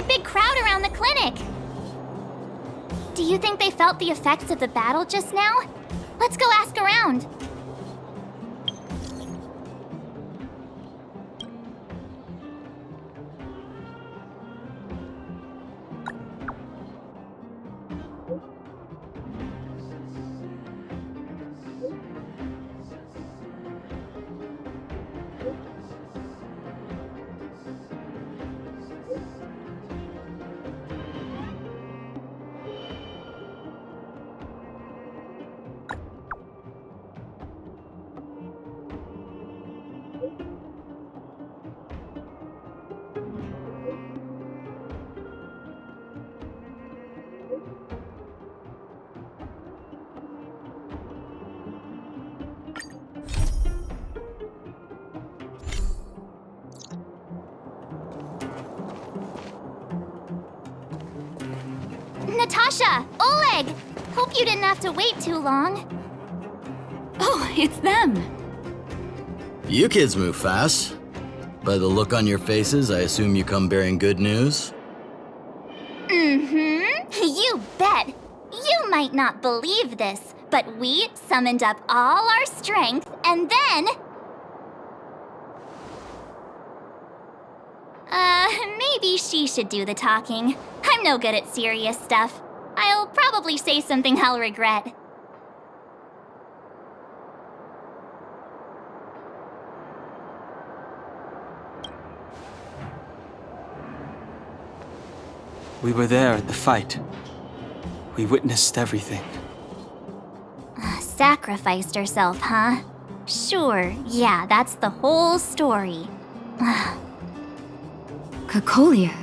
a big crowd around the clinic. Do you think they felt the effects of the battle just now? Let's go ask around. Natasha! Oleg! Hope you didn't have to wait too long. Oh, it's them. You kids move fast. By the look on your faces, I assume you come bearing good news? You bet. You might not believe this, but we summoned up all our strength and then... maybe she should do the talking. I'm no good at serious stuff. I'll probably say something I'll regret. We were there at the fight. We witnessed everything. Sacrificed herself, huh? Sure, yeah, that's the whole story. Kokoliya,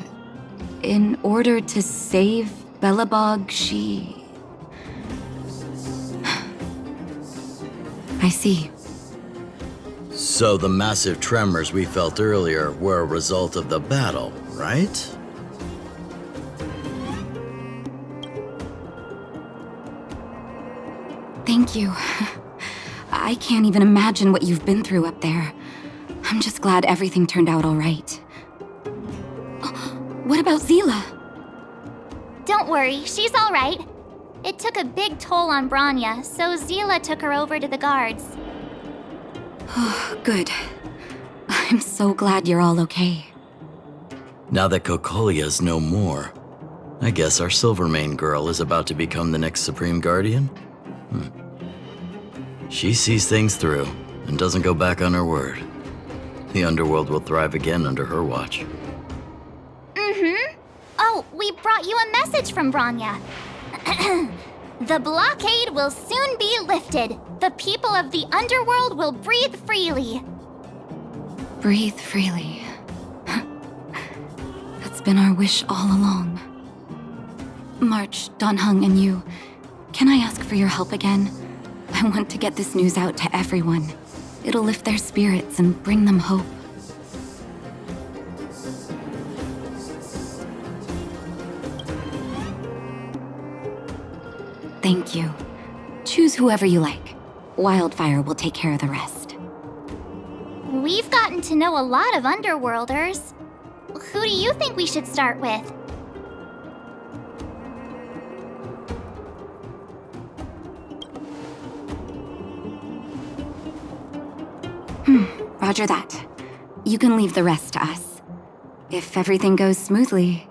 in order to save Belobog, she... I see. So the massive tremors we felt earlier were a result of the battle, right? Thank you. I can't even imagine what you've been through up there. I'm just glad everything turned out all right. What about Zila? Don't worry, she's all right. It took a big toll on Bronya, so Zila took her over to the guards. Oh, good. I'm so glad you're all okay. Now that Kokolia's no more, I guess our Silvermane girl is about to become the next Supreme Guardian? She sees things through and doesn't go back on her word. The underworld will thrive again under her watch. Oh, we brought you a message from Bronya. The blockade will soon be lifted. The people of the underworld will breathe freely. Breathe freely. That's been our wish all along. March, Donhung, and you, can I ask for your help again? I want to get this news out to everyone. It'll lift their spirits and bring them hope. Thank you. Choose whoever you like. Wildfire will take care of the rest. We've gotten to know a lot of Underworlders. Who do you think we should start with? Roger that. You can leave the rest to us. If everything goes smoothly,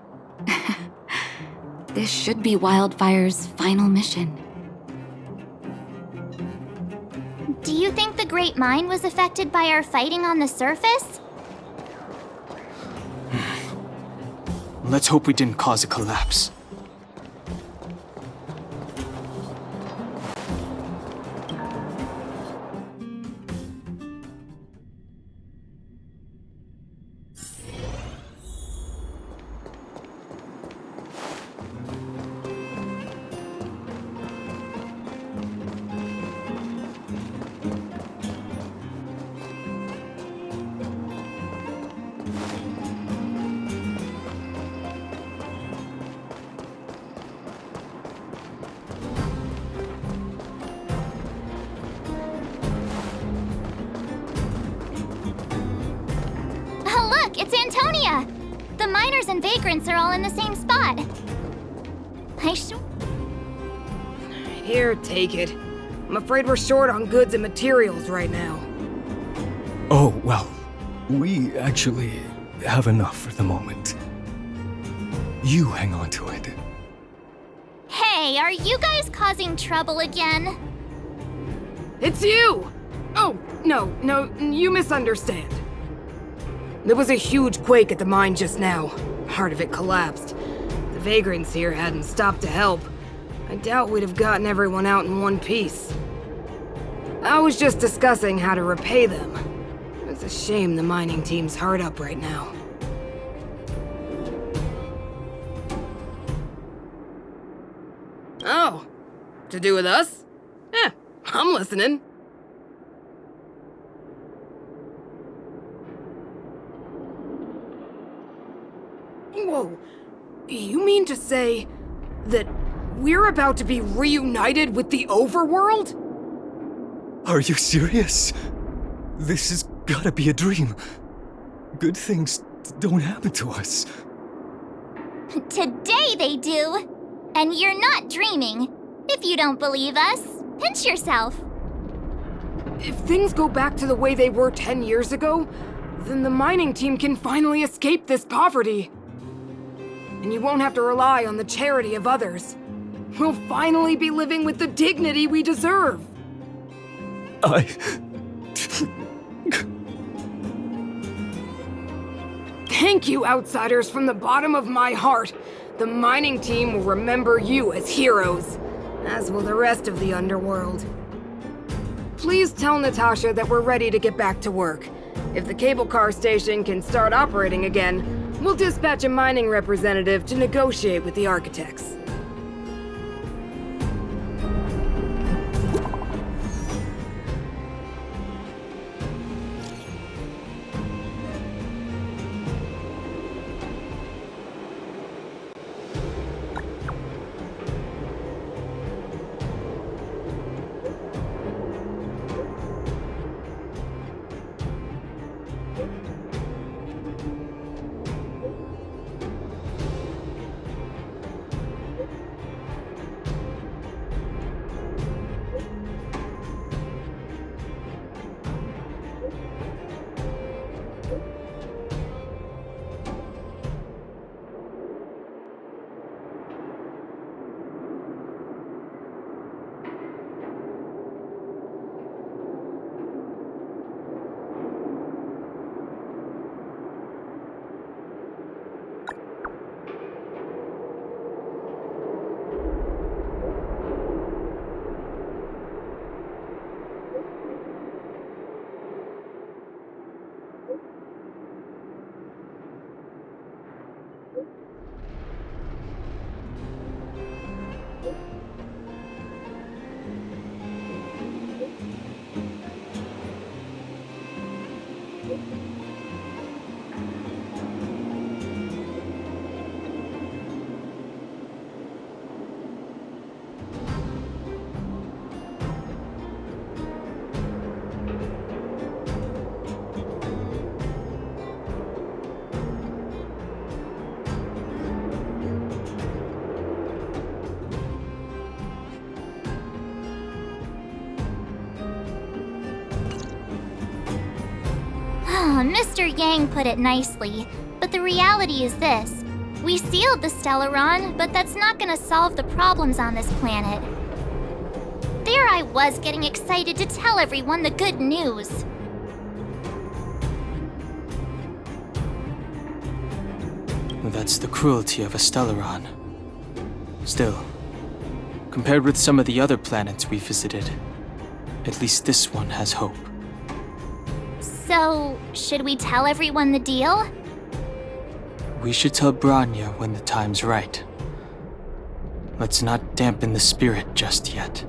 this should be Wildfire's final mission. Do you think the Great Mine was affected by our fighting on the surface? Let's hope we didn't cause a collapse. It's Antonia! The miners and vagrants are all in the same spot. Here, take it. I'm afraid we're short on goods and materials right now. Oh, well, we actually have enough for the moment. You hang on to it. Hey, are you guys causing trouble again? It's you! Oh, no, you misunderstand. There was a huge quake at the mine just now. Part of it collapsed. The vagrants here hadn't stopped to help. I doubt we'd have gotten everyone out in one piece. I was just discussing how to repay them. It's a shame the mining team's hard up right now. Oh, to do with us? I'm listening. Whoa, you mean to say that we're about to be reunited with the overworld? Are you serious? This has gotta be a dream. Good things don't happen to us. Today they do. And you're not dreaming. If you don't believe us, pinch yourself. If things go back to the way they were 10 years ago, then the mining team can finally escape this poverty. And you won't have to rely on the charity of others. We'll finally be living with the dignity we deserve. Thank you, outsiders, from the bottom of my heart. The mining team will remember you as heroes, as will the rest of the underworld. Please tell Natasha that we're ready to get back to work. If the cable car station can start operating again, we'll dispatch a mining representative to negotiate with the architects. Mr. Yang put it nicely, but the reality is this. We sealed the Stellaron, but that's not gonna solve the problems on this planet. There I was getting excited to tell everyone the good news. That's the cruelty of a Stellaron. Still, compared with some of the other planets we visited, at least this one has hope. So, should we tell everyone the deal? We should tell Bronya when the time's right. Let's not dampen the spirit just yet.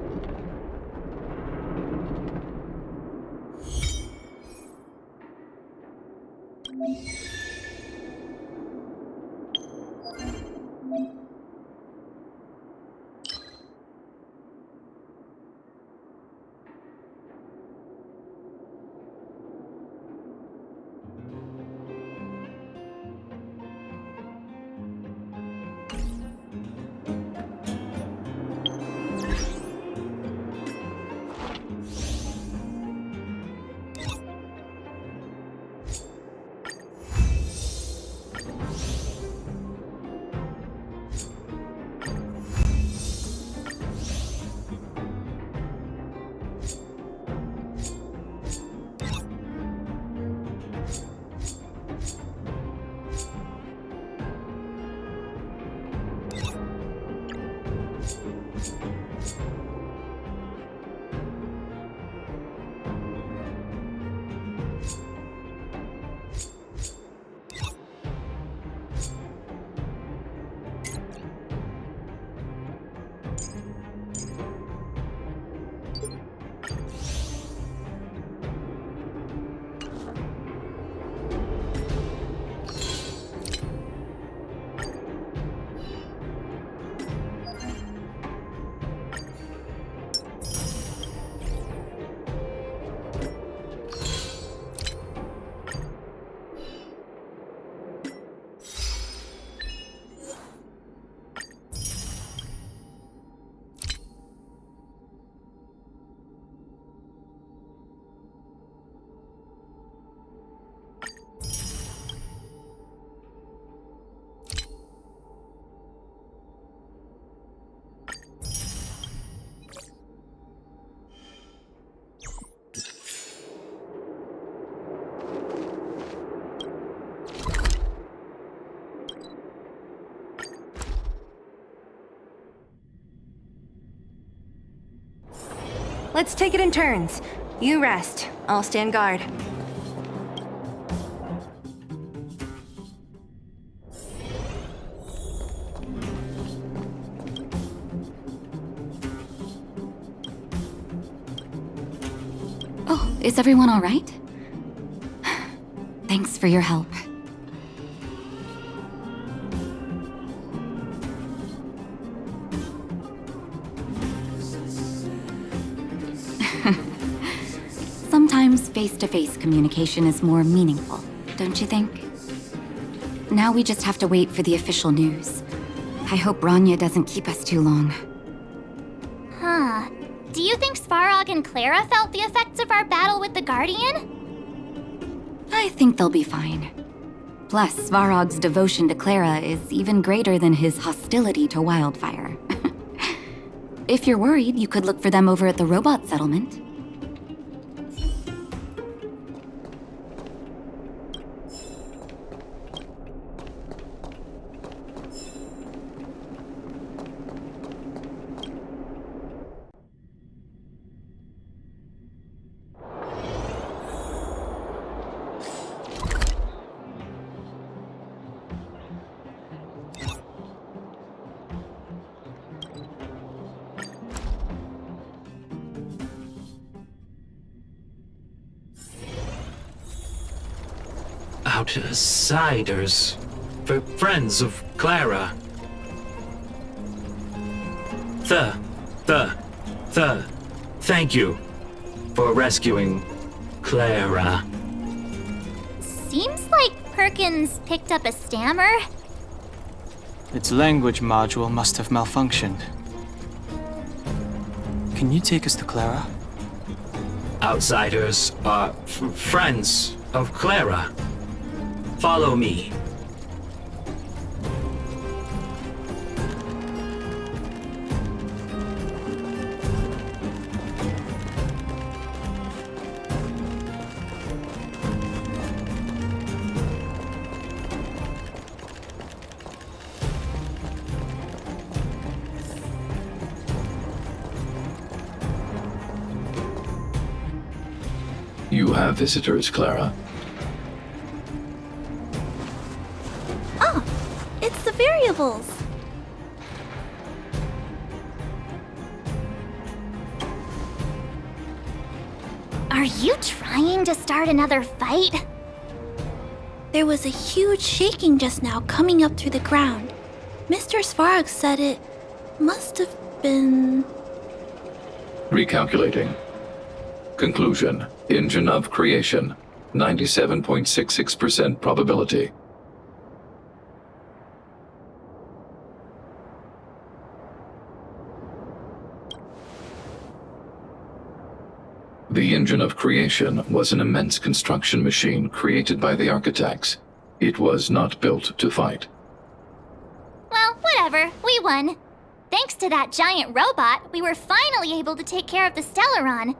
Let's take it in turns. You rest. I'll stand guard. Oh, is everyone all right? Thanks for your help. Sometimes face-to-face communication is more meaningful, don't you think? Now we just have to wait for the official news. I hope Bronya doesn't keep us too long. Huh. Do you think Svarog and Clara felt the effects of our battle with the Guardian? I think they'll be fine. Plus, Svarog's devotion to Clara is even greater than his hostility to Wildfire. If you're worried, you could look for them over at the robot settlement. Outsiders. For friends of Clara. Thank you for rescuing Clara. Seems like Perkins picked up a stammer. Its language module must have malfunctioned. Can you take us to Clara? Outsiders are friends of Clara. Follow me. You have visitors, Clara. Oh, it's the variables. Are you trying to start another fight? There was a huge shaking just now coming up through the ground. Mr. Svarog said it must have been... Recalculating. Conclusion. Engine of creation. 97.66% probability. The engine of creation was an immense construction machine created by the architects. It was not built to fight. Well, whatever. We won. Thanks to that giant robot, we were finally able to take care of the Stellaron.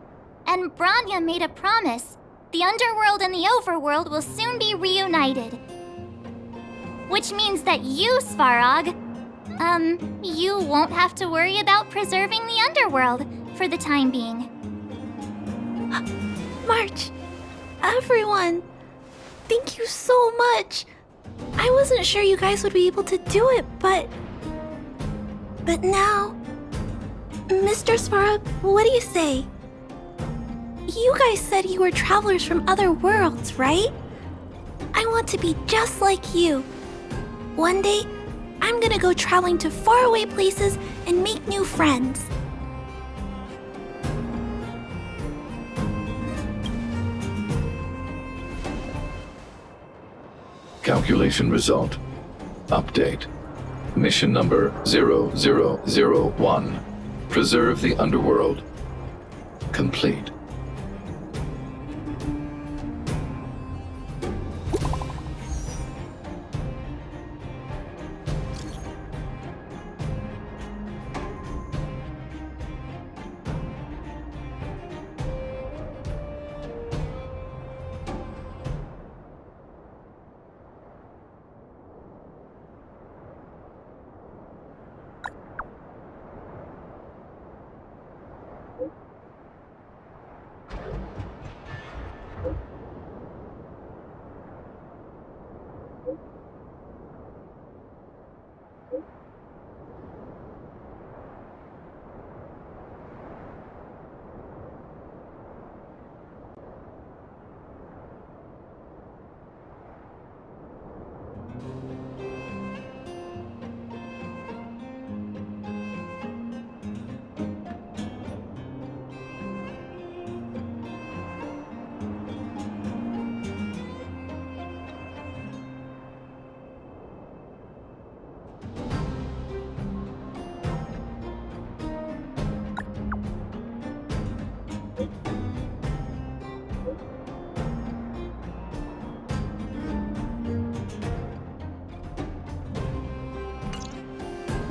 And Bronya made a promise. The underworld and the overworld will soon be reunited. Which means that you, Svarog, you won't have to worry about preserving the underworld for the time being. March, everyone, thank you so much. I wasn't sure you guys would be able to do it, but now... Mr. Svarog, what do you say? You guys said you were travelers from other worlds, right? I want to be just like you. One day, I'm gonna go traveling to faraway places and make new friends. Calculation result. Update. Mission number 0001. Preserve the underworld. Complete.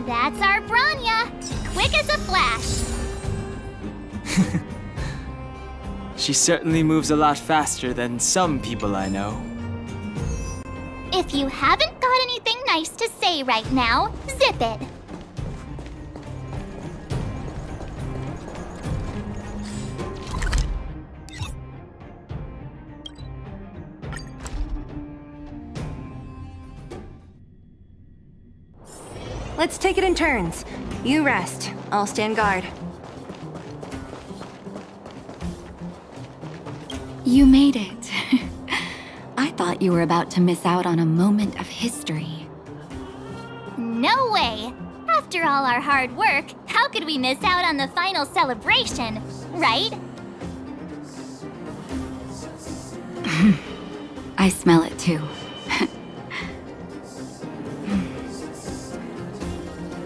That's our Bronya, quick as a flash. She certainly moves a lot faster than some people I know. If you haven't got anything nice to say right now, zip it. Let's take it in turns. You rest. I'll stand guard. You made it. I thought you were about to miss out on a moment of history. No way! After all our hard work, how could we miss out on the final celebration, right? I smell it too.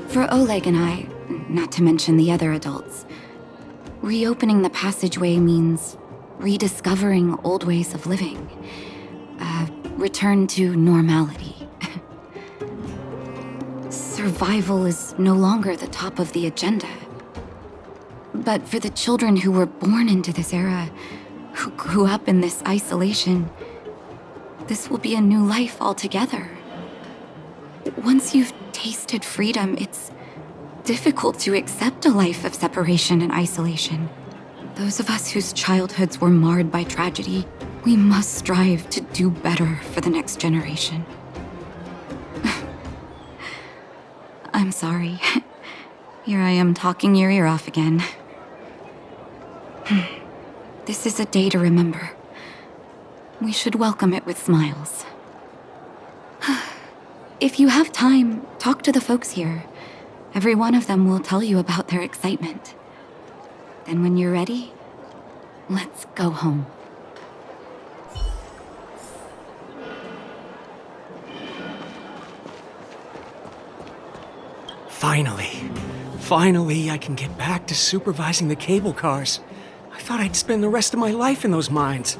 For Oleg and I, not to mention the other adults, reopening the passageway means rediscovering old ways of living. Return to normality. Survival is no longer the top of the agenda. But for the children who were born into this era, who grew up in this isolation, this will be a new life altogether. Once you've tasted freedom, it's difficult to accept a life of separation and isolation. Those of us whose childhoods were marred by tragedy, we must strive to do better for the next generation. I'm sorry. Here I am talking your ear off again. This is a day to remember. We should welcome it with smiles. If you have time, talk to the folks here. Every one of them will tell you about their excitement. Then when you're ready, let's go home. Finally, I can get back to supervising the cable cars. I thought I'd spend the rest of my life in those mines.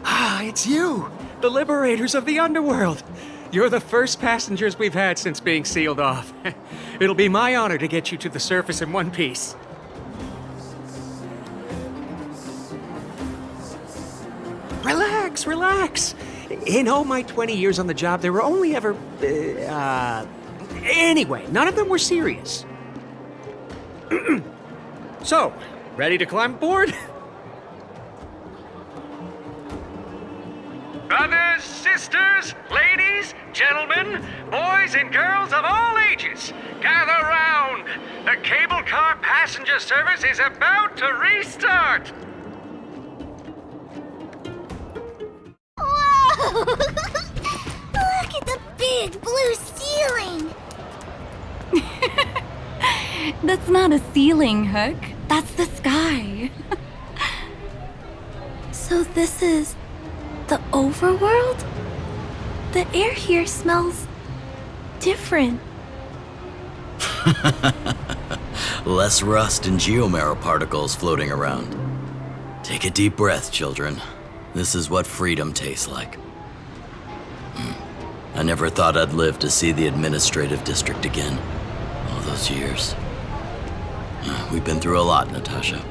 Ah, it's you, the liberators of the underworld. You're the first passengers we've had since being sealed off. It'll be my honor to get you to the surface in one piece. Relax. In all my 20 years on the job, there were only ever, Anyway, none of them were serious. So, ready to climb aboard? Brothers, sisters, ladies, gentlemen, boys and girls of all ages, gather round. The cable car passenger service is about to restart. Whoa! Look at the big blue ceiling! That's not a ceiling, Hook. That's the sky. So this is the overworld? The air here smells different. Less rust and geomarrow particles floating around. Take a deep breath, children. This is what freedom tastes like. I never thought I'd live to see the administrative district again. All those years. We've been through a lot, Natasha.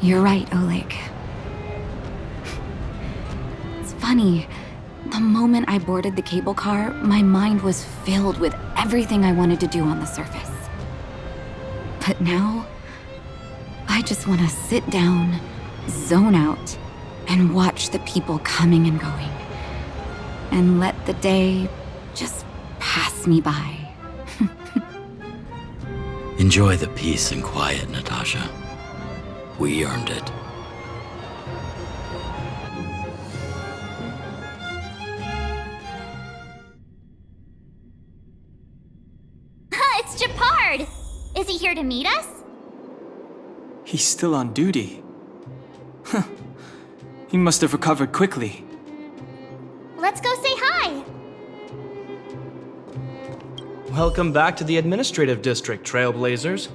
You're right, Oleg. It's funny. The moment I boarded the cable car, my mind was filled with everything I wanted to do on the surface. But now, I just want to sit down, zone out, and watch the people coming and going. And let the day just pass me by. Enjoy the peace and quiet, Natasha. We earned it. It's Japard! Is he here to meet us? He's still on duty. Huh. He must have recovered quickly. Let's go say hi! Welcome back to the administrative district, Trailblazers.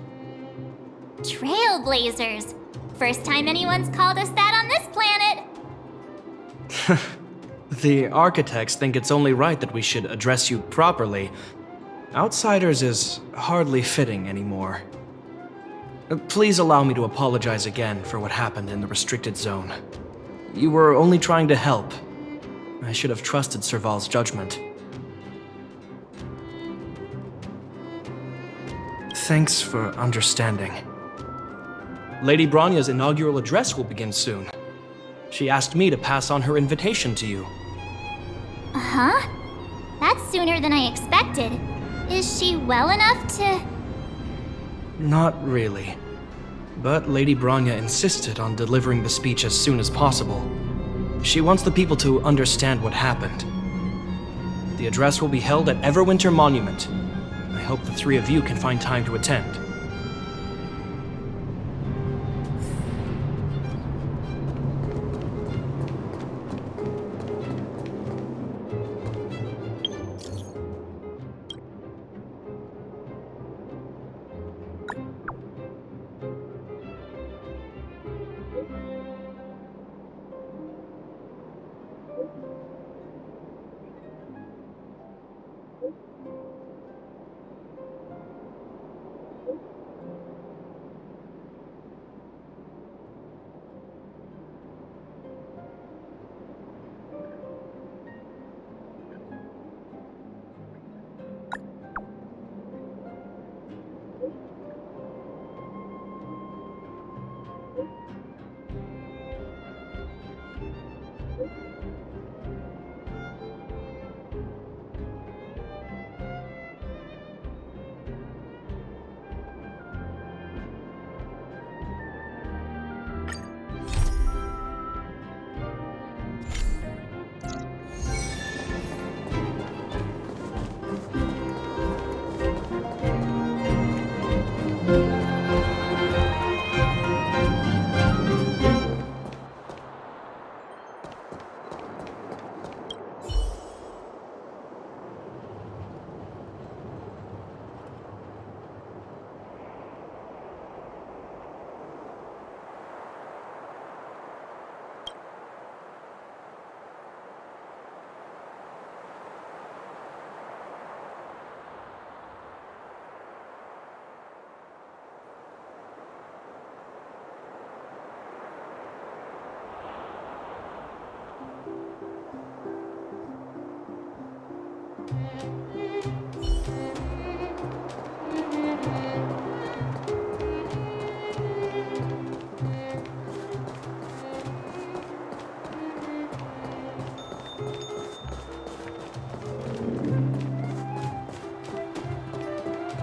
Trailblazers. First time anyone's called us that on this planet. The architects think it's only right that we should address you properly. Outsiders is hardly fitting anymore. Please allow me to apologize again for what happened in the restricted zone. You were only trying to help. I should have trusted Serval's judgment. Thanks for understanding. Lady Bronya's inaugural address will begin soon. She asked me to pass on her invitation to you. Huh? That's sooner than I expected. Is she well enough to... Not really. But Lady Bronya insisted on delivering the speech as soon as possible. She wants the people to understand what happened. The address will be held at Everwinter Monument. I hope the three of you can find time to attend.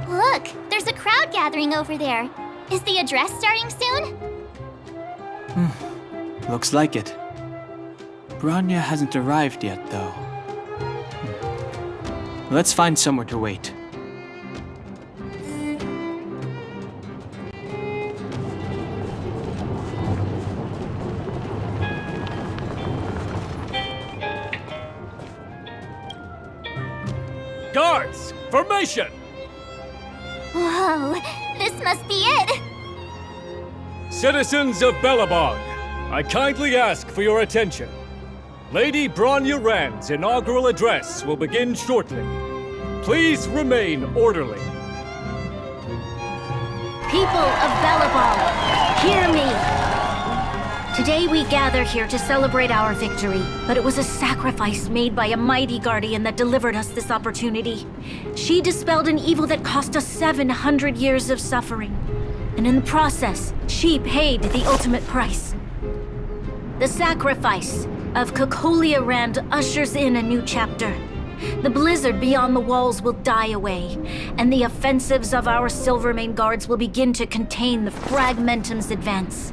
Look, there's a crowd gathering over there. Is the address starting soon? Looks like it. Bronya hasn't arrived yet, though. Let's find somewhere to wait. Guards, formation! Whoa, this must be it! Citizens of Belobog, I kindly ask for your attention. Lady Bronya Rand's inaugural address will begin shortly. Please remain orderly. People of Belobog, hear me! Today we gather here to celebrate our victory, but it was a sacrifice made by a mighty guardian that delivered us this opportunity. She dispelled an evil that cost us 700 years of suffering. And in the process, she paid the ultimate price. The sacrifice of Kokoliya Рэнд ushers in a new chapter. The blizzard beyond the walls will die away, and the offensives of our Silvermane guards will begin to contain the Fragmentum's advance.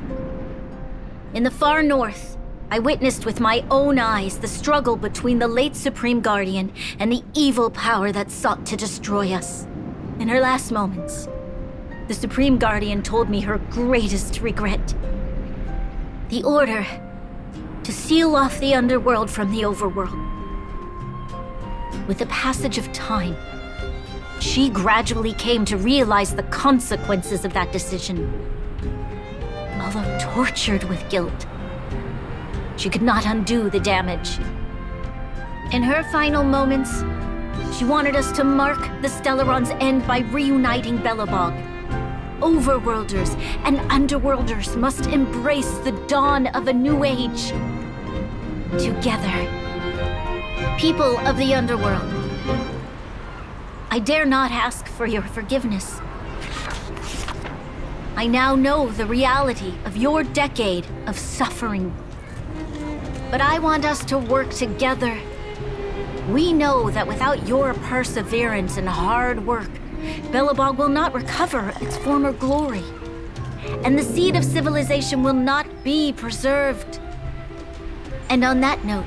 In the far north, I witnessed with my own eyes the struggle between the late Supreme Guardian and the evil power that sought to destroy us. In her last moments, the Supreme Guardian told me her greatest regret. The order to seal off the underworld from the overworld. With the passage of time, she gradually came to realize the consequences of that decision. Although tortured with guilt, she could not undo the damage. In her final moments, she wanted us to mark the Stellaron's end by reuniting Belobog. Overworlders and underworlders must embrace the dawn of a new age. Together. People of the underworld, I dare not ask for your forgiveness. I now know the reality of your decade of suffering. But I want us to work together. We know that without your perseverance and hard work, Belobog will not recover its former glory. And the seed of civilization will not be preserved. And on that note,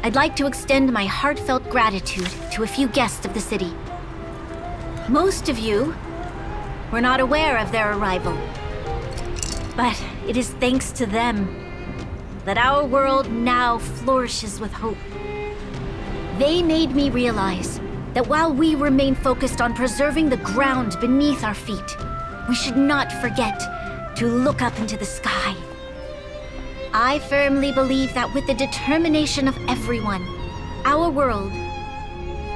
I'd like to extend my heartfelt gratitude to a few guests of the city. Most of you were not aware of their arrival. But it is thanks to them that our world now flourishes with hope. They made me realize that while we remain focused on preserving the ground beneath our feet, we should not forget to look up into the sky. I firmly believe that with the determination of everyone, our world,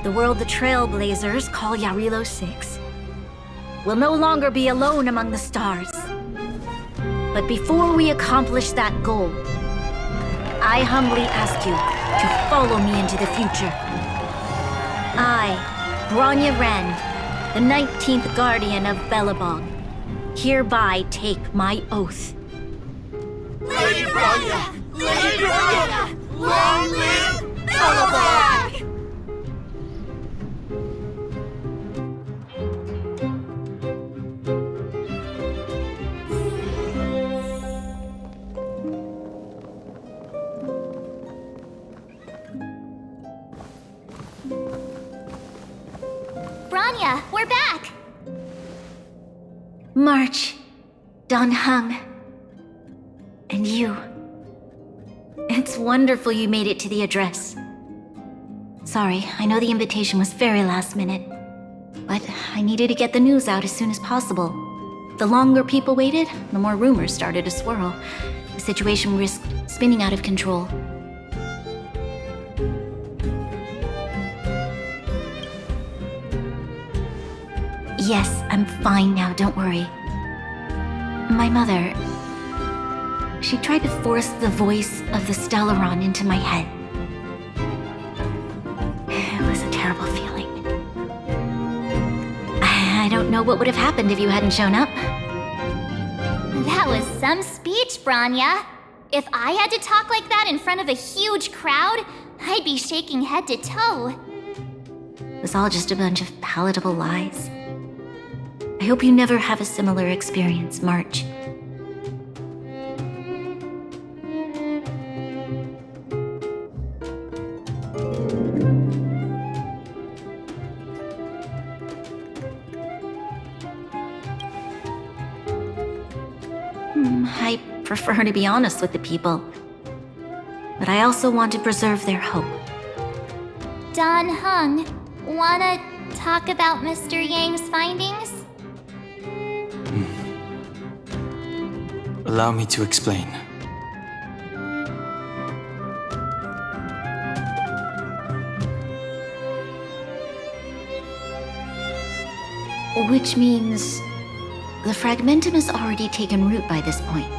the world the Trailblazers call Yarilo 6, will no longer be alone among the stars. But before we accomplish that goal, I humbly ask you to follow me into the future. I, Kokolia Рэнд, the 19th Guardian of Belobog, hereby take my oath. Lady Bronya! Lady Bronya! Long live Belobog! Bronya, we're back! March, Dan Heng, and you. It's wonderful you made it to the address. Sorry, I know the invitation was very last minute, but I needed to get the news out as soon as possible. The longer people waited, the more rumors started to swirl. The situation risked spinning out of control. Yes, I'm fine now, don't worry. My mother... she tried to force the voice of the Stellaron into my head. It was a terrible feeling. I don't know what would have happened if you hadn't shown up. That was some speech, Bronya. If I had to talk like that in front of a huge crowd, I'd be shaking head to toe. It was all just a bunch of palatable lies. I hope you never have a similar experience, March. I prefer to be honest with the people, but I also want to preserve their hope. Dan Heng, wanna talk about Mr. Yang's findings? Allow me to explain. Which means the fragmentum has already taken root by this point.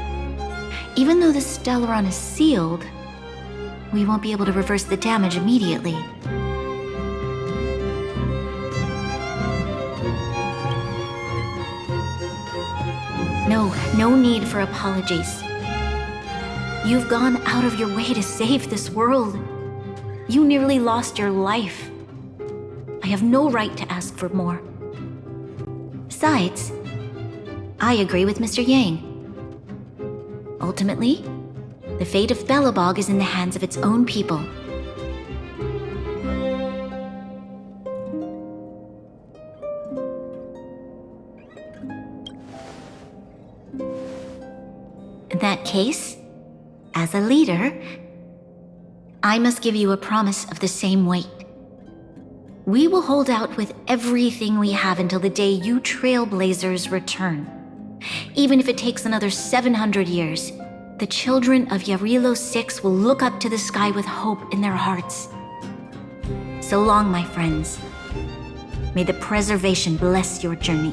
Even though the Stellaron is sealed, we won't be able to reverse the damage immediately. No need for apologies. You've gone out of your way to save this world. You nearly lost your life. I have no right to ask for more. Besides, I agree with Mr. Yang. Ultimately, the fate of Belobog is in the hands of its own people. In that case, as a leader, I must give you a promise of the same weight. We will hold out with everything we have until the day you Trailblazers return. Even if it takes another 700 years, the children of Yarilo 6 will look up to the sky with hope in their hearts. So long, my friends. May the preservation bless your journey.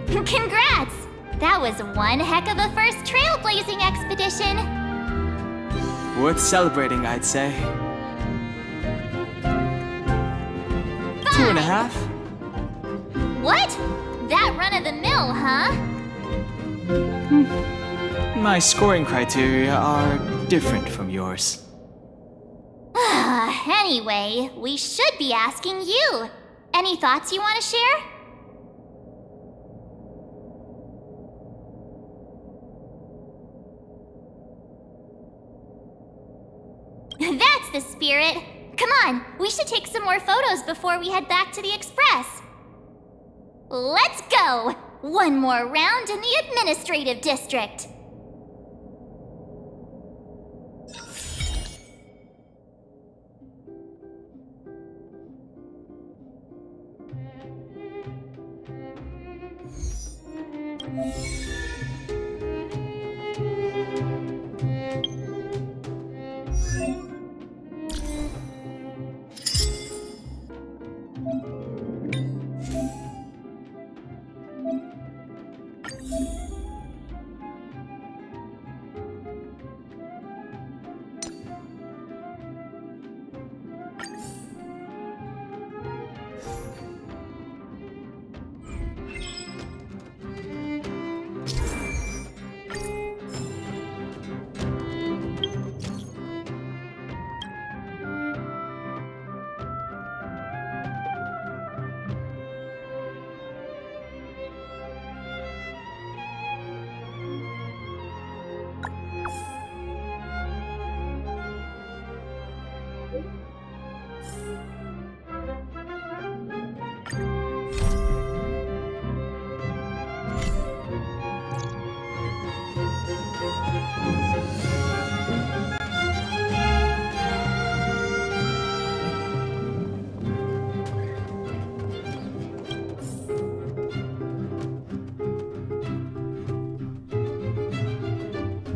Congrats! That was one heck of a first trailblazing expedition. Worth celebrating, I'd say. 2.5? What? That run-of-the-mill, huh? My scoring criteria are different from yours. Anyway, we should be asking you. Any thoughts you want to share? That's the spirit. Come on, we should take some more photos before we head back to the Express. Let's go! One more round in the administrative district.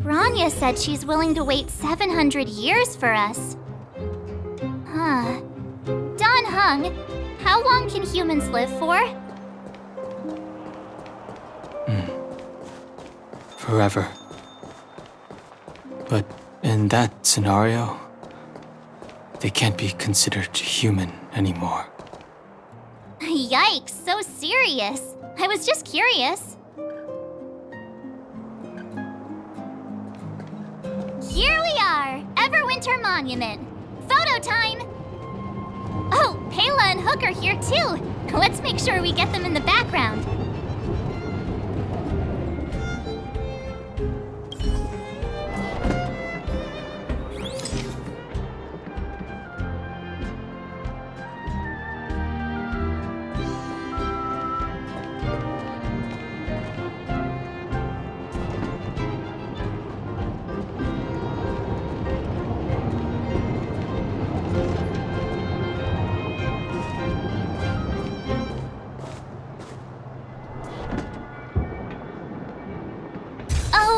Bronya said she's willing to wait 700 years for us. Huh. Dan Heng, how long can humans live for? Forever. But in that scenario, they can't be considered human anymore. Yikes, so serious. I was just curious. Here we are, Everwinter Monument. Photo time! Oh, Payla and Hook are here too. Let's make sure we get them in the background.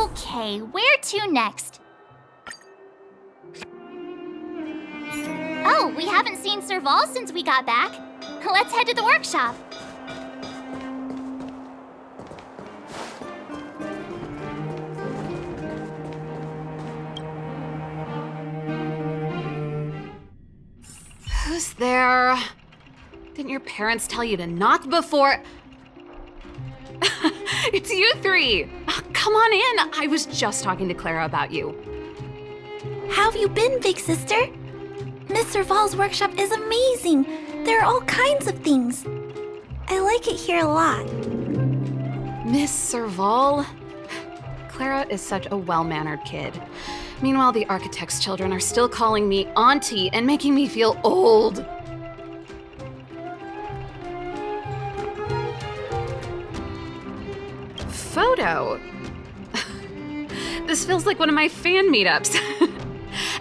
Okay, where to next? Oh, we haven't seen Serval since we got back. Let's head to the workshop. Who's there? Didn't your parents tell you to knock before... It's you three! Oh, come on in! I was just talking to Clara about you. How have you been, big sister? Miss Serval's workshop is amazing. There are all kinds of things. I like it here a lot. Miss Serval? Clara is such a well-mannered kid. Meanwhile, the architect's children are still calling me auntie and making me feel old. Photo? This feels like one of my fan meetups.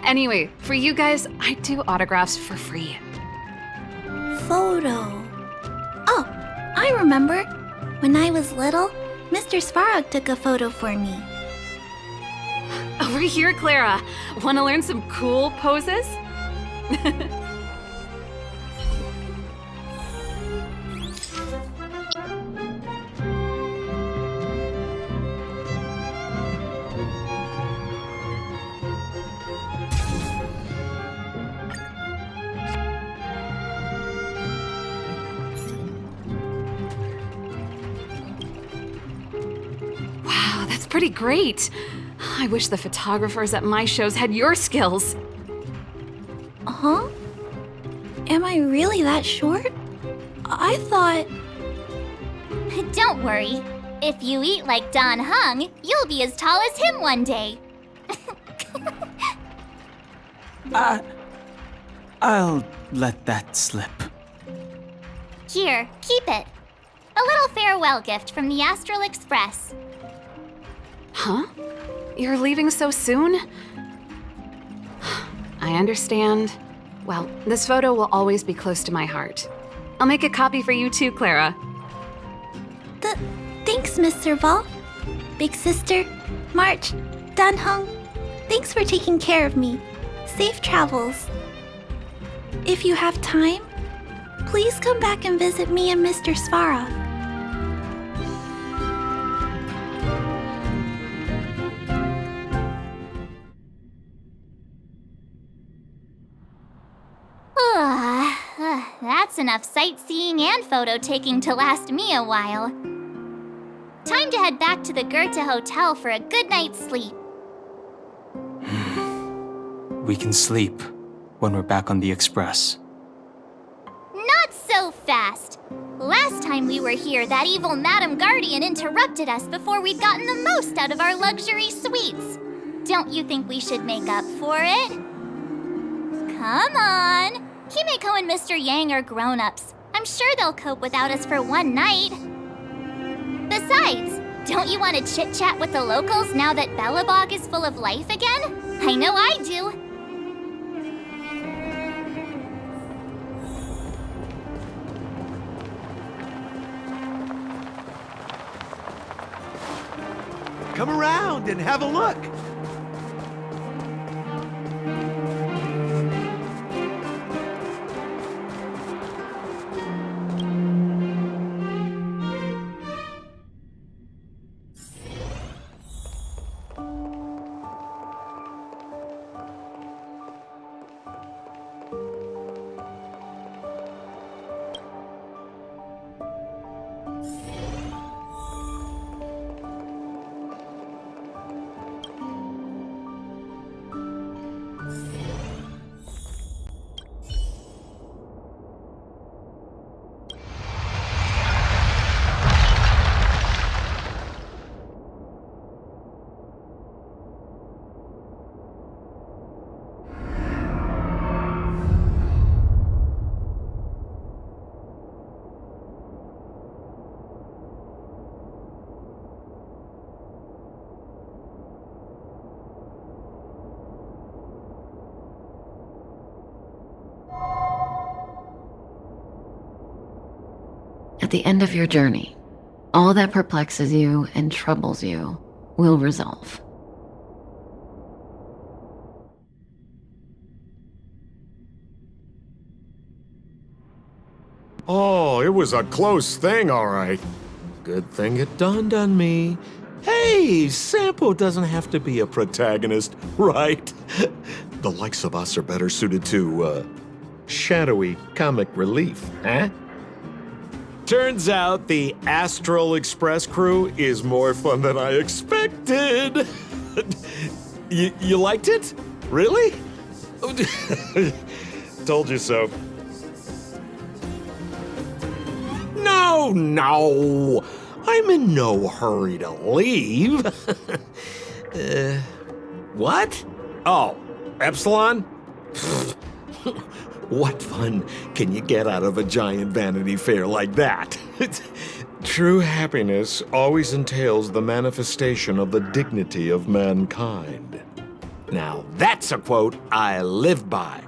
Anyway, for you guys, I do autographs for free. Photo. Oh, I remember. When I was little, Mr. Svarog took a photo for me. Over here, Clara. Want to learn some cool poses? Wow, that's pretty great. I wish the photographers at my shows had your skills. Huh? Am I really that short? I thought... Don't worry. If you eat like Don Hung, you'll be as tall as him one day. I'll let that slip. Here, keep it. A little farewell gift from the Astral Express. Huh? You're leaving so soon? I understand. Well, this photo will always be close to my heart. I'll make a copy for you too, Clara. Thanks, Miss Serval. Big sister, March, Dunhung. Thanks for taking care of me. Safe travels. If you have time, please come back and visit me and Mr. Svara. That's enough sightseeing and photo taking to last me a while. Time to head back to the Goethe Hotel for a good night's sleep. We can sleep when we're back on the Express. Not so fast! Last time we were here, that evil Madam Guardian interrupted us before we'd gotten the most out of our luxury suites. Don't you think we should make up for it? Come on! Himeko and Mr. Yang are grown-ups. I'm sure they'll cope without us for one night. Besides, don't you want to chit-chat with the locals now that Belobog is full of life again? I know I do. Come around and have a look. At the end of your journey, all that perplexes you and troubles you will resolve. Oh, it was a close thing, all right. Good thing it dawned on me. Hey, Sampo doesn't have to be a protagonist, right? The likes of us are better suited to, shadowy comic relief, eh? Turns out the Astral Express crew is more fun than I expected. You liked it? Really? Told you so. No, I'm in no hurry to leave. What? Oh, Epsilon? What fun can you get out of a giant Vanity Fair like that? True happiness always entails the manifestation of the dignity of mankind. Now, that's a quote I live by.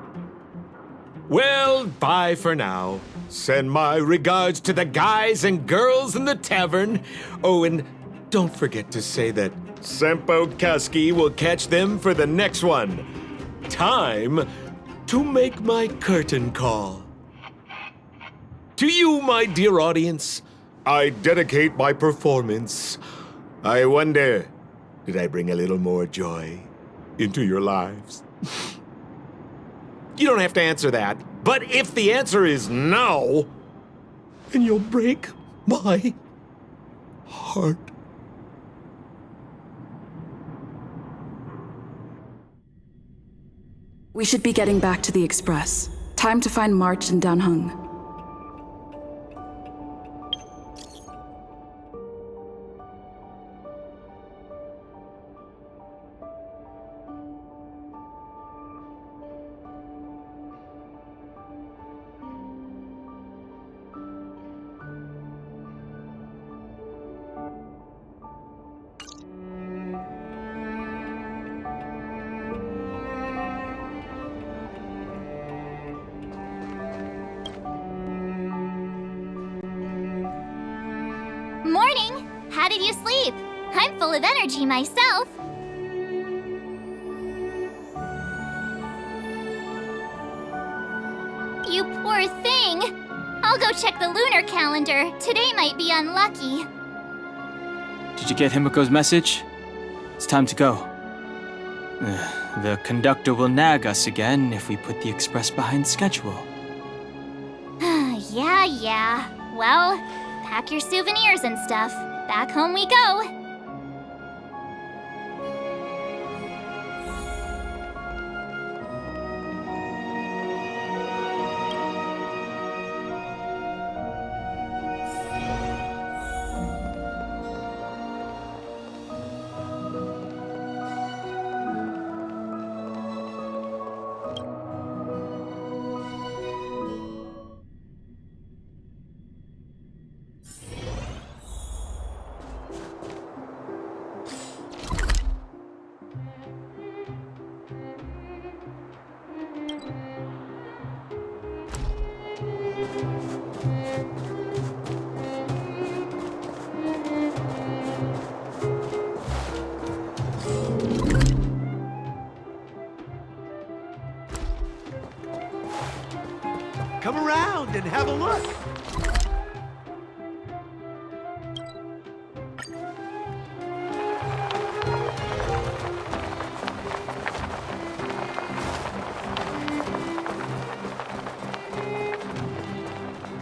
Well, bye for now. Send my regards to the guys and girls in the tavern. Oh, and don't forget to say that Sempo Kaski will catch them for the next one. Time to make my curtain call. To you, my dear audience, I dedicate my performance. I wonder, did I bring a little more joy into your lives? You don't have to answer that, but if the answer is no, then you'll break my heart. We should be getting back to the Express. Time to find March and Danhung. Morning! How did you sleep? I'm full of energy myself. You poor thing. I'll go check the lunar calendar. Today might be unlucky. Did you get Himiko's message? It's time to go. The conductor will nag us again if we put the Express behind schedule. Yeah. Well, pack your souvenirs and stuff. Back home we go. Come around and have a look.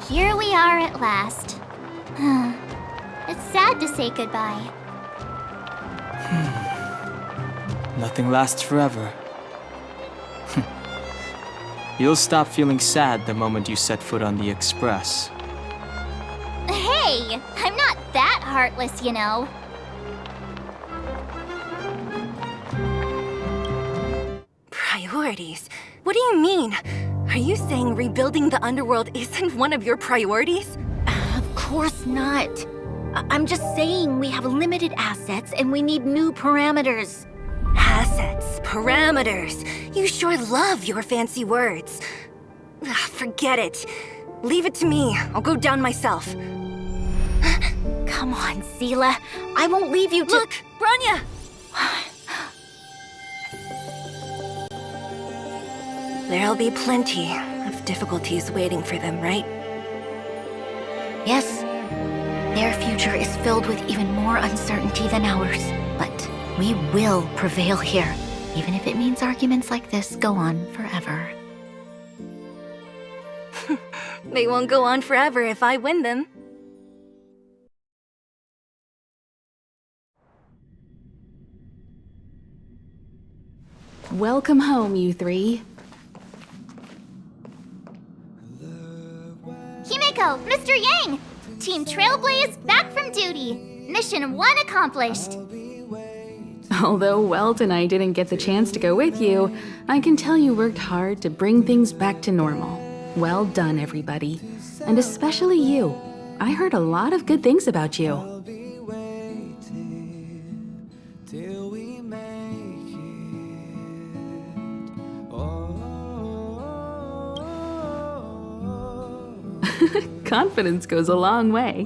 Here we are at last. It's sad to say goodbye. Nothing lasts forever. You'll stop feeling sad the moment you set foot on the Express. Hey! I'm not that heartless, you know. Priorities? What do you mean? Are you saying rebuilding the underworld isn't one of your priorities? Of course not. I'm just saying we have limited assets and we need new parameters. Assets, parameters. You sure love your fancy words. Forget it. Leave it to me. I'll go down myself. Come on, Seela. I won't leave you to— Look, Bronya! There'll be plenty of difficulties waiting for them, right? Yes. Their future is filled with even more uncertainty than ours. But we will prevail here, even if it means arguments like this go on forever. They won't go on forever if I win them. Welcome home, you three. Himiko, Mr. Yang! Team Trailblaze back from duty. Mission 1 accomplished. Although Welt and I didn't get the chance to go with you, I can tell you worked hard to bring things back to normal. Well done, everybody. And especially you. I heard a lot of good things about you. Confidence goes a long way.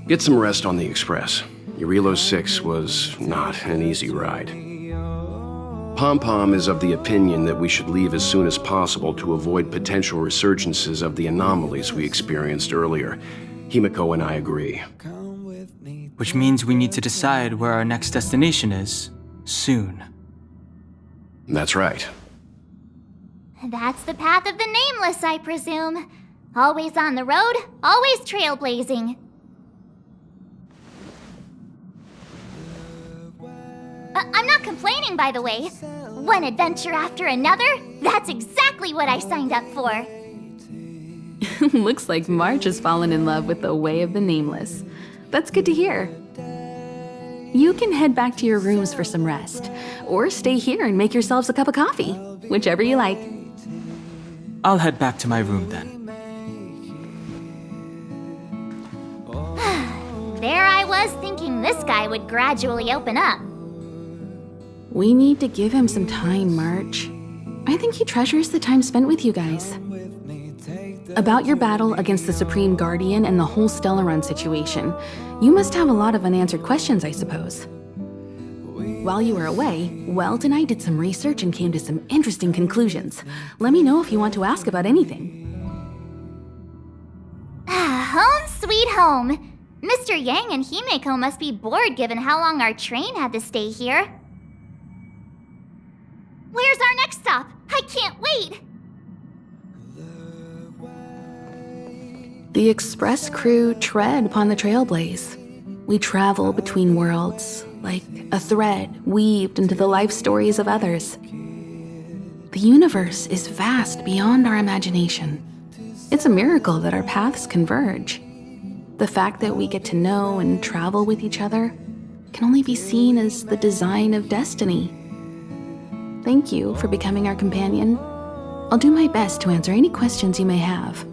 Get some rest on the Express. Eurilo 6 was not an easy ride. Pom-Pom is of the opinion that we should leave as soon as possible to avoid potential resurgences of the anomalies we experienced earlier. Himiko and I agree. Which means we need to decide where our next destination is, soon. That's right. That's the path of the nameless, I presume. Always on the road, always trailblazing. I'm not complaining, by the way. One adventure after another, that's exactly what I signed up for. Looks like March has fallen in love with the way of the nameless. That's good to hear. You can head back to your rooms for some rest, or stay here and make yourselves a cup of coffee, whichever you like. I'll head back to my room then. There I was thinking this guy would gradually open up. We need to give him some time, March. I think he treasures the time spent with you guys. About your battle against the Supreme Guardian and the whole Stellaron situation, you must have a lot of unanswered questions, I suppose. While you were away, Welt and I did some research and came to some interesting conclusions. Let me know if you want to ask about anything. Home sweet home. Mr. Yang and Himeko must be bored given how long our train had to stay here. Where's our next stop? I can't wait! The express crew tread upon the trailblaze. We travel between worlds, like a thread weaved into the life stories of others. The universe is vast beyond our imagination. It's a miracle that our paths converge. The fact that we get to know and travel with each other can only be seen as the design of destiny. Thank you for becoming our companion. I'll do my best to answer any questions you may have.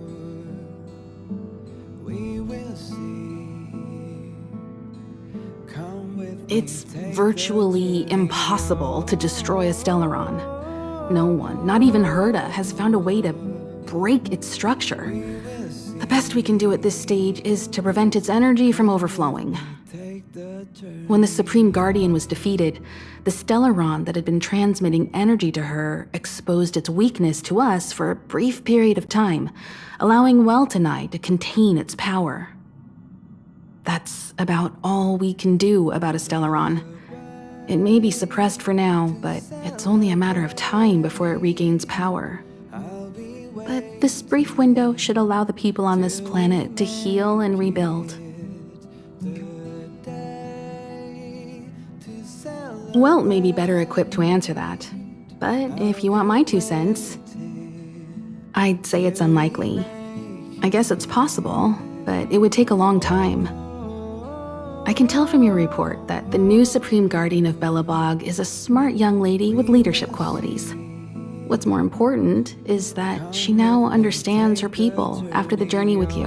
It's virtually impossible to destroy a Stellaron. No one, not even Herta, has found a way to break its structure. The best we can do at this stage is to prevent its energy from overflowing. When the Supreme Guardian was defeated, the Stellaron that had been transmitting energy to her exposed its weakness to us for a brief period of time, allowing Welt and I to contain its power. That's about all we can do about a Stellaron. It may be suppressed for now, but it's only a matter of time before it regains power. But this brief window should allow the people on this planet to heal and rebuild. Welt may be better equipped to answer that, but if you want my 2 cents, I'd say it's unlikely. I guess it's possible, but it would take a long time. I can tell from your report that the new Supreme Guardian of Belobog is a smart young lady with leadership qualities. What's more important is that she now understands her people after the journey with you.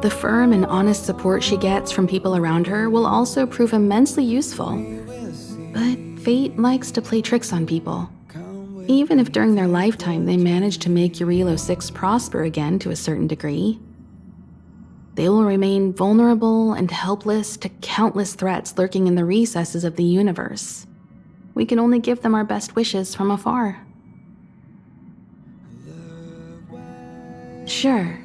The firm and honest support she gets from people around her will also prove immensely useful. But fate likes to play tricks on people. Even if during their lifetime they manage to make Eurilo 6 prosper again to a certain degree, they will remain vulnerable and helpless to countless threats lurking in the recesses of the universe. We can only give them our best wishes from afar. Sure,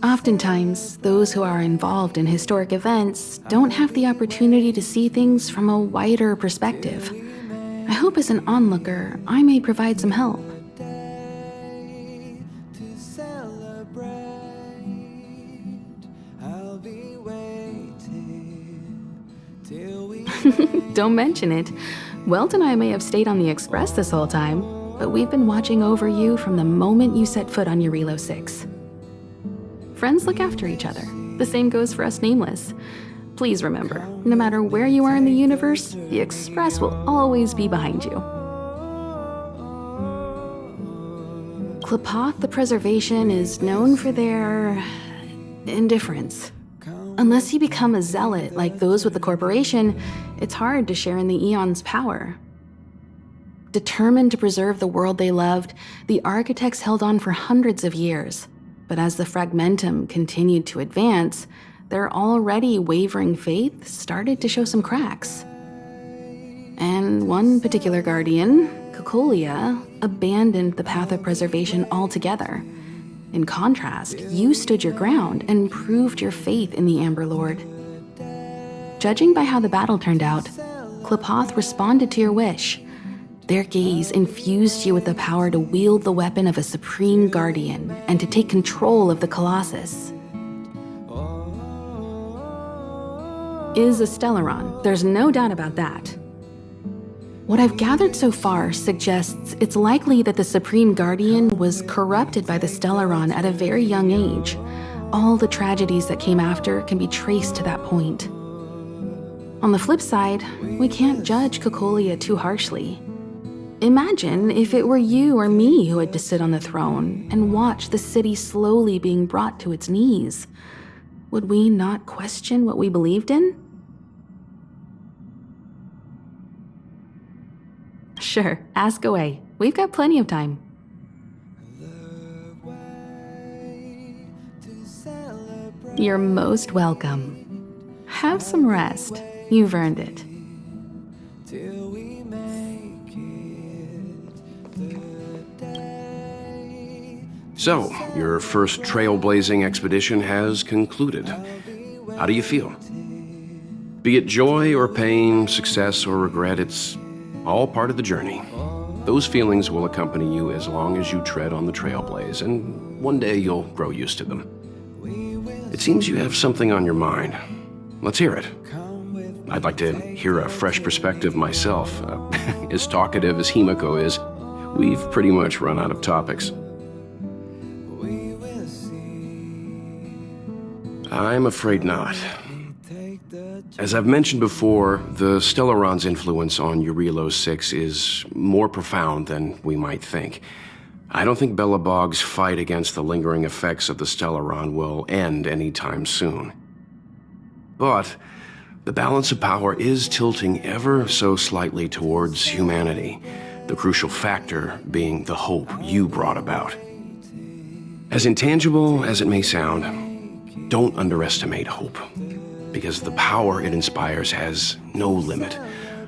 oftentimes those who are involved in historic events don't have the opportunity to see things from a wider perspective. I hope as an onlooker, I may provide some help. Don't mention it. Welt and I may have stayed on the Express this whole time, but we've been watching over you from the moment you set foot on Eurilo 6. Friends look after each other. The same goes for us Nameless. Please remember, no matter where you are in the universe, the Express will always be behind you. Klapoth the Preservation is known for their indifference. Unless you become a zealot like those with the corporation, it's hard to share in the Aeon's power. Determined to preserve the world they loved, the architects held on for hundreds of years. But as the Fragmentum continued to advance, their already wavering faith started to show some cracks. And one particular guardian, Kokolia, abandoned the path of preservation altogether. In contrast, you stood your ground and proved your faith in the Amber Lord. Judging by how the battle turned out, Qlipoth responded to your wish. Their gaze infused you with the power to wield the weapon of a supreme guardian and to take control of the Colossus. Is a Stellaron, there's no doubt about that. What I've gathered so far suggests it's likely that the Supreme Guardian was corrupted by the Stellaron at a very young age. All the tragedies that came after can be traced to that point. On the flip side, we can't judge Kokolia too harshly. Imagine if it were you or me who had to sit on the throne and watch the city slowly being brought to its knees. Would we not question what we believed in? Sure, ask away. We've got plenty of time. You're most welcome. Have some rest. You've earned it. So, your first trailblazing expedition has concluded. How do you feel? Be it joy or pain, success or regret, it's all part of the journey. Those feelings will accompany you as long as you tread on the trailblaze, and one day you'll grow used to them. It seems you have something on your mind. Let's hear it. I'd like to hear a fresh perspective myself. As talkative as Himiko is, we've pretty much run out of topics. I'm afraid not. As I've mentioned before, the Stellaron's influence on Eurylos 6 is more profound than we might think. I don't think Belobog's fight against the lingering effects of the Stellaron will end anytime soon. But the balance of power is tilting ever so slightly towards humanity, the crucial factor being the hope you brought about. As intangible as it may sound, don't underestimate hope, because the power it inspires has no limit.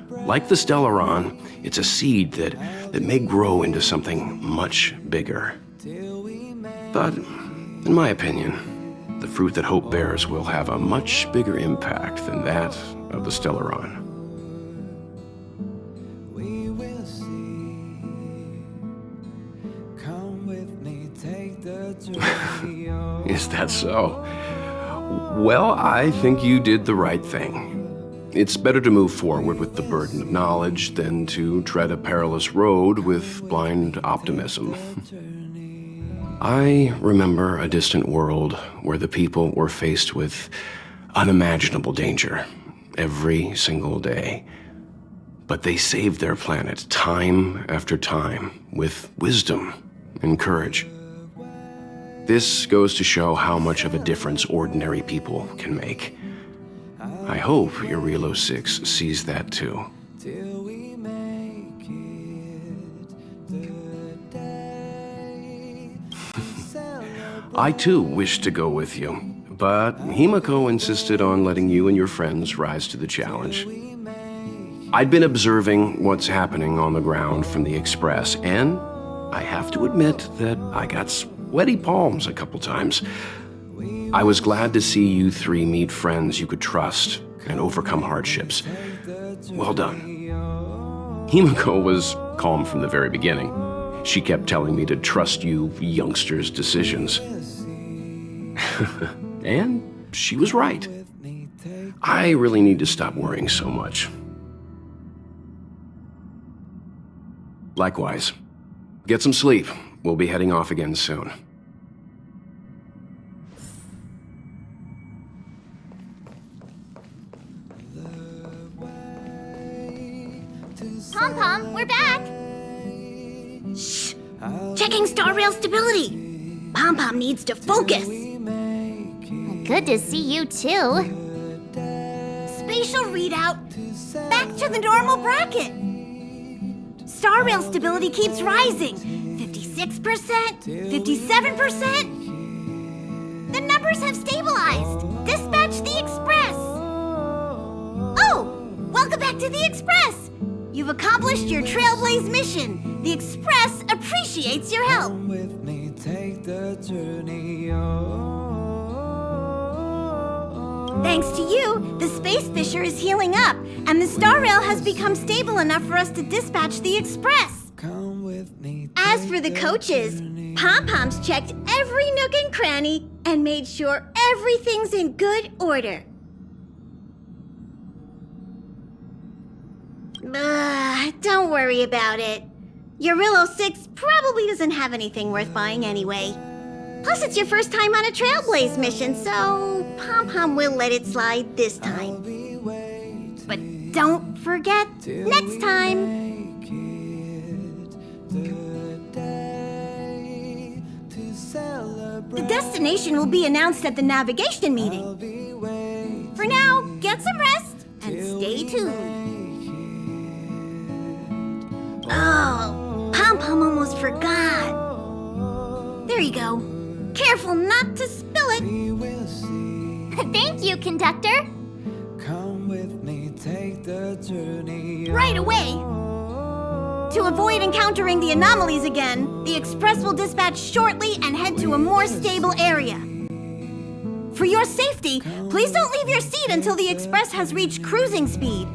Like the Stellaron, it's a seed that may grow into something much bigger. But, in my opinion, the fruit that hope bears will have a much bigger impact than that of the Stellaron. Is that so? Well, I think you did the right thing. It's better to move forward with the burden of knowledge than to tread a perilous road with blind optimism. I remember a distant world where the people were faced with unimaginable danger every single day. But they saved their planet time after time with wisdom and courage. This goes to show how much of a difference ordinary people can make. I hope Eurylos 6 sees that too. I too wish to go with you, but Himiko insisted on letting you and your friends rise to the challenge. I'd been observing what's happening on the ground from the Express, and I have to admit that I got sweaty palms a couple times. I was glad to see you three meet friends you could trust and overcome hardships. Well done. Himiko was calm from the very beginning. She kept telling me to trust you youngsters' decisions. And she was right. I really need to stop worrying so much. Likewise. Get some sleep. We'll be heading off again soon. Pom-Pom, we're back! Shh! Checking star rail stability! Pom-Pom needs to focus! Good to see you too. Spatial readout! Back to the normal bracket! Star rail stability keeps rising! 56%, 57%. The numbers have stabilized! Dispatch the Express! Oh! Welcome back to the Express! You've accomplished your Trailblaze mission. The Express appreciates your help. Come with me, take the journey Thanks to you, the Space Fisher is healing up, and the Star Rail has become stable enough for us to dispatch the Express. Come with me. As for the coaches, Pom-Poms checked every nook and cranny and made sure everything's in good order. Don't worry about it. Eurillo 6 probably doesn't have anything worth buying anyway. Plus, it's your first time on a Trailblaze mission, so Pom-Pom will let it slide this time. But don't forget, next time. The destination will be announced at the navigation meeting. For now, get some rest and stay tuned. Oh, Pom-Pom almost forgot. There you go. Careful not to spill it. Thank you, conductor. Come with me, take the journey Right away. To avoid encountering the anomalies again, the Express will dispatch shortly and head to a more stable area. For your safety, please don't leave your seat until the Express has reached cruising speed.